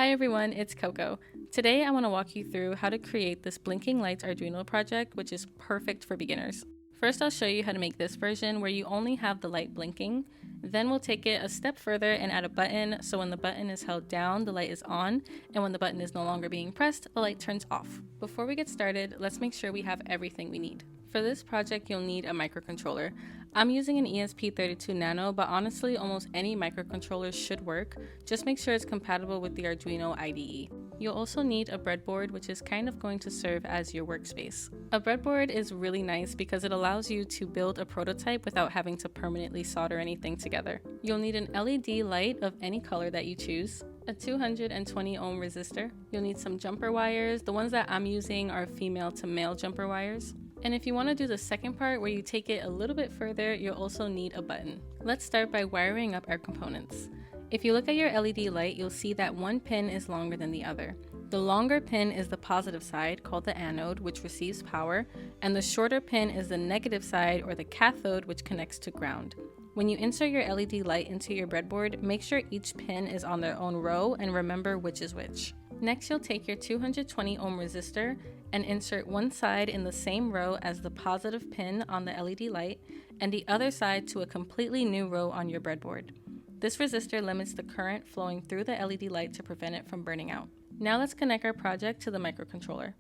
Hi everyone, it's Coco. Today I want to walk you through how to create this blinking lights Arduino project, which is perfect for beginners. First I'll show you how to make this version where you only have the light blinking. Then we'll take it a step further and add a button, so when the button is held down, the light is on, and when the button is no longer being pressed, the light turns off. Before we get started, let's make sure we have everything we need. For this project, you'll need a microcontroller. I'm using an ESP32 Nano, but honestly, almost any microcontroller should work. Just make sure it's compatible with the Arduino IDE. You'll also need a breadboard, which is kind of going to serve as your workspace. A breadboard is really nice because it allows you to build a prototype without having to permanently solder anything together. You'll need an LED light of any color that you choose, a 220 ohm resistor. You'll need some jumper wires. The ones that I'm using are female to male jumper wires. And if you want to do the second part where you take it a little bit further, you'll also need a button. Let's start by wiring up our components. If you look at your LED light, you'll see that one pin is longer than the other. The longer pin is the positive side, called the anode, which receives power, and the shorter pin is the negative side, or the cathode, which connects to ground. When you insert your LED light into your breadboard, make sure each pin is on their own row and remember which is which. Next, you'll take your 220 ohm resistor and insert one side in the same row as the positive pin on the LED light and the other side to a completely new row on your breadboard. This resistor limits the current flowing through the LED light to prevent it from burning out. Now let's connect our project to the microcontroller.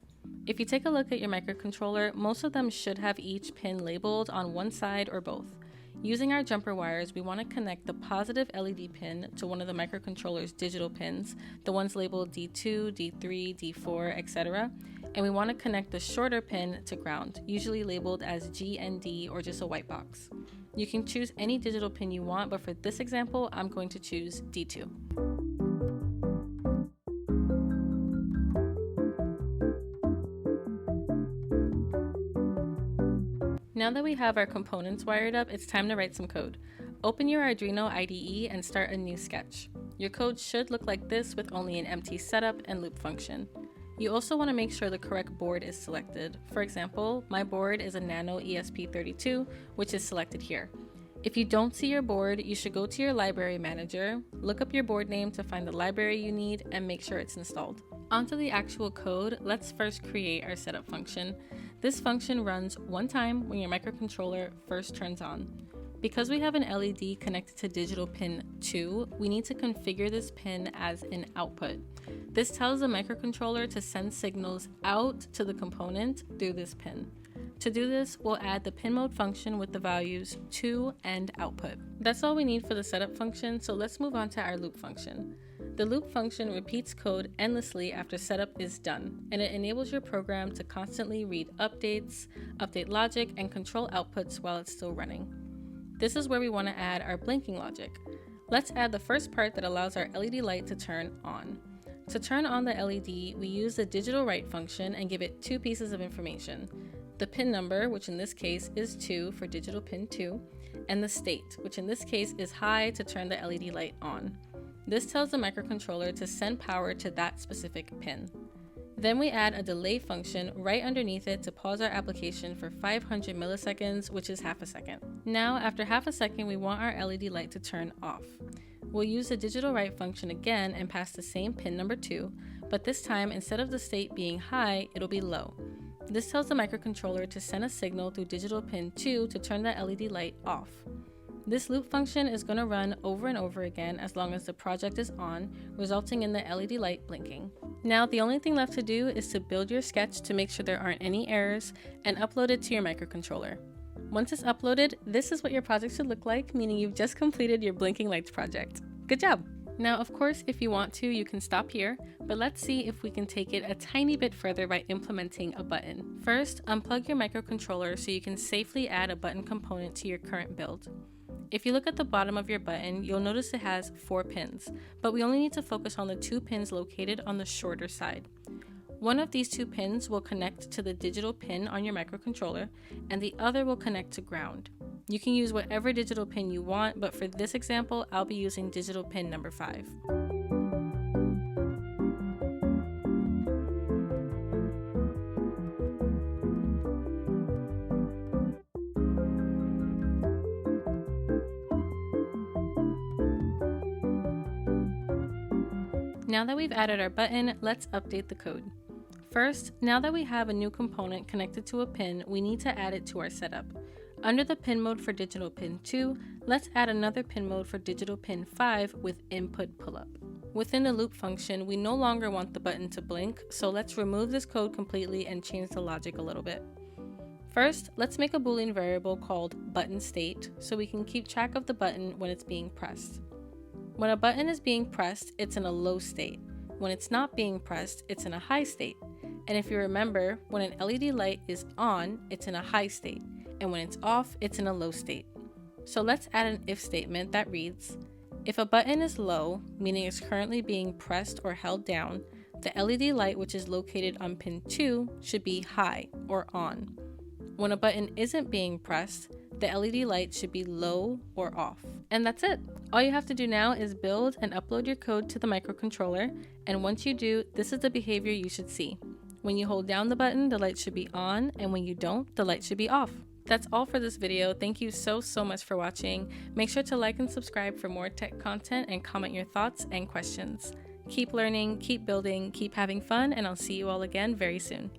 If you take a look at your microcontroller, most of them should have each pin labeled on one side or both. Using our jumper wires, we want to connect the positive LED pin to one of the microcontroller's digital pins, the ones labeled D2, D3, D4, etc. And we want to connect the shorter pin to ground, usually labeled as G and D or just a white box. You can choose any digital pin you want, but for this example, I'm going to choose D2. Now that we have our components wired up, it's time to write some code. Open your Arduino IDE and start a new sketch. Your code should look like this with only an empty setup and loop function. You also want to make sure the correct board is selected. For example, my board is a Nano ESP32, which is selected here. If you don't see your board, you should go to your library manager, look up your board name to find the library you need, and make sure it's installed. Onto the actual code, let's first create our setup function. This function runs one time when your microcontroller first turns on. Because we have an LED connected to digital pin 2, we need to configure this pin as an output. This tells the microcontroller to send signals out to the component through this pin. To do this, we'll add the pin mode function with the values to and output. That's all we need for the setup function, so let's move on to our loop function. The loop function repeats code endlessly after setup is done, and it enables your program to constantly read updates, update logic, and control outputs while it's still running. This is where we want to add our blinking logic. Let's add the first part that allows our LED light to turn on. To turn on the LED, we use the digital write function and give it two pieces of information. The pin number, which in this case is 2 for digital pin 2, and the state, which in this case is high to turn the LED light on. This tells the microcontroller to send power to that specific pin. Then we add a delay function right underneath it to pause our application for 500 milliseconds, which is half a second. Now, after half a second, we want our LED light to turn off. We'll use the digital write function again and pass the same pin number 2, but this time, instead of the state being high, it'll be low. This tells the microcontroller to send a signal through digital pin 2 to turn the LED light off. This loop function is going to run over and over again as long as the project is on, resulting in the LED light blinking. Now, the only thing left to do is to build your sketch to make sure there aren't any errors and upload it to your microcontroller. Once it's uploaded, this is what your project should look like, meaning you've just completed your blinking lights project. Good job! Now, of course, if you want to, you can stop here, but let's see if we can take it a tiny bit further by implementing a button. First, unplug your microcontroller so you can safely add a button component to your current build. If you look at the bottom of your button, you'll notice it has 4 pins, but we only need to focus on the 2 pins located on the shorter side. One of these 2 pins will connect to the digital pin on your microcontroller, and the other will connect to ground. You can use whatever digital pin you want, but for this example, I'll be using digital pin number 5. Now that we've added our button, let's update the code. First, now that we have a new component connected to a pin, we need to add it to our setup. Under the pin mode for digital pin 2, let's add another pin mode for digital pin 5 with input pull-up. Within the loop function, we no longer want the button to blink, so let's remove this code completely and change the logic a little bit. First, let's make a Boolean variable called button state so we can keep track of the button when it's being pressed. When a button is being pressed, it's in a low state. When it's not being pressed, it's in a high state. And if you remember, when an LED light is on, it's in a high state, and when it's off, it's in a low state. So let's add an if statement that reads, if a button is low, meaning it's currently being pressed or held down, the LED light which is located on pin 2 should be high or on. When a button isn't being pressed, the LED light should be low or off. And that's it. All you have to do now is build and upload your code to the microcontroller, and once you do, this is the behavior you should see. When you hold down the button, the light should be on, and when you don't, the light should be off. That's all for this video. Thank you so much for watching. Make sure to like and subscribe for more tech content and comment your thoughts and questions. Keep learning, keep building, keep having fun, and I'll see you all again very soon.